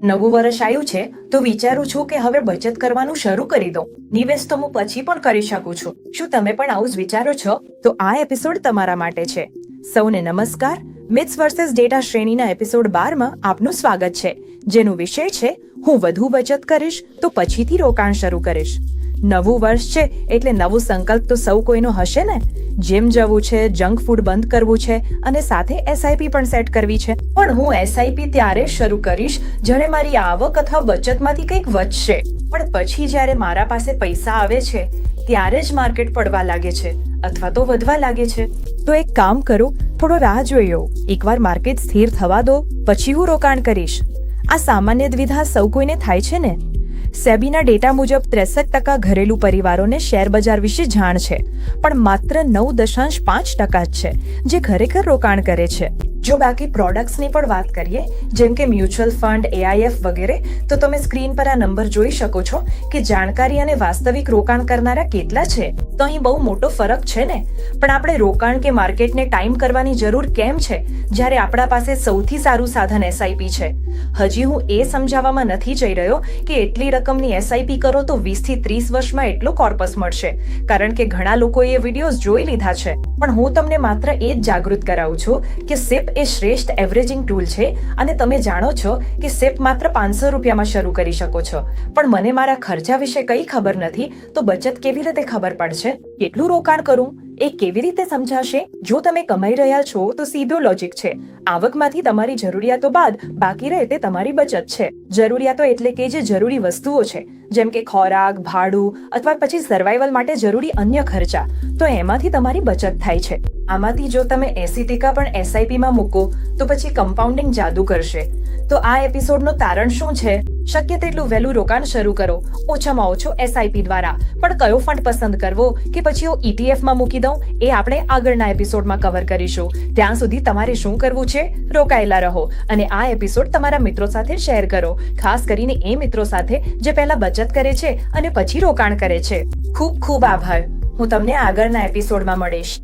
નવું વર્ષ આવ્યું છે તો વિચારું છું કે હવે બચત કરવાનું શરૂ કરી દઉં. નિવેશ તો હું પછી પણ કરી શકું છું. શું તમે પણ આવું જ વિચારો છો? તો આ એપિસોડ તમારા માટે છે. સૌને નમસ્કાર. મિથ્સ વર્સેસ ડેટા શ્રેણીના એપિસોડ 12માં આપનું સ્વાગત છે, જેનો વિષય છે હું વધુ બચત કરીશ તો પછીથી રોકાણ શરૂ કરીશ. નવું વર્ષ છે એટલે નવું સંકલ્પ તો સૌ કોઈનો હશે ને. જીમ જવું છે, જંક ફૂડ બંધ કરવું છે અને સાથે એસઆઈપી પણ સેટ કરવી છે. પણ હું એસઆઈપી ત્યારે જ શરૂ કરીશ જ્યારે મારી આવક અથવા બચતમાંથી કંઈક વધશે. પણ પછી જ્યારે મારા પાસે પૈસા આવે છે ત્યારે જ માર્કેટ પડવા લાગે છે અથવા તો વધવા લાગે છે. તો એક કામ કરું, થોડો રાહ જોયો. એકવાર માર્કેટ સ્થિર થવા દો પછી હું રોકાણ કરીશ. આ સામાન્ય દ્વિધા સૌ કોઈને થાય છે ને. સેબીના ડેટા મુજબ 63% ઘરેલું પરિવારોને શેર બજાર વિશે જાણ છે, પણ માત્ર 9.5% જ છે જે ખરેખર રોકાણ કરે છે. જો બાકી પ્રોડક્ટ્સની પણ વાત કરીએ, જેમ કે મ્યુચ્યુઅલ ફંડ, એઆઈએફ વગેરે, તો તમે સ્ક્રીન પર આ નંબર જોઈ શકો છો કે જાણકારી અને વાસ્તવિક રોકાણ કરનારા કેટલા છે. તો અહીં બહુ મોટો ફરક છે ને. પણ આપણે રોકાણ કે માર્કેટને ટાઈમ કરવાની જરૂર કેમ છે જ્યારે આપણા પાસે સૌથી સારું સાધન એસઆઈપી છે? હજી હું એ સમજાવવામાં નથી જઈ રહ્યો કે એટલી રકમની એસઆઈપી કરો તો 20 થી 30 વર્ષમાં એટલો કોર્પસ મળશે, કારણ કે ઘણા લોકોએ એ વિડીયોઝ જોઈ લીધા છે. પણ હું તમને માત્ર એ જ જાગૃત કરાવું છું કે સિપ એ શ્રેષ્ઠ એવરેજિંગ ટૂલ છે અને તમે જાણો છો કે સિપ માત્ર 500 રૂપિયામાં શરૂ કરી શકો છો. પણ મને મારા ખર્ચા વિશે કંઈ ખબર નથી, તો બચત કેવી રીતે ખબર પડશે? કેટલું રોકાણ કરું એ કેવી રીતે સમજાશે? જો તમે કમાઈ રહ્યા છો તો સીધો લોજિક છે. આવકમાંથી તમારી જરૂરિયાતો બાદ બાકી રહે તે તમારી બચત છે. જરૂરિયાતો એટલે કે જે જરૂરી વસ્તુઓ છે, જેમ કે ખોરાક, ભાડું અથવા પછી સર્વાઈવલ માટે જરૂરી અન્ય ખર્ચા, તો એમાંથી તમારી બચત થાય છે. આમાંથી જો તમે 80% પણ એસઆઈપીમાં મૂકો તો પછી કમ્પાઉન્ડિંગ જાદુ કરશે. તો આ એપિસોડનું તારણ શું છે? શક્ય તેટલું વહેલું રોકાણ શરૂ કરો, ઓછામાં ઓછું એસઆઈપી દ્વારા. પણ કયો ફંડ પસંદ કરવો કે પછી હું ઇટીએફમાં મૂકી દઉં, એ આપણે આગળના એપિસોડમાં કવર કરીશું. ત્યાં સુધી તમારે શું કરવું છે? રોકાયેલા રહો અને આ એપિસોડ તમારા મિત્રો સાથે શેર કરો, ખાસ કરીને એ મિત્રો સાથે જે પહેલા બચત કરે છે અને પછી રોકાણ કરે છે. ખૂબ ખૂબ આભાર. હું તમને આગળના એપિસોડમાં મળીશ.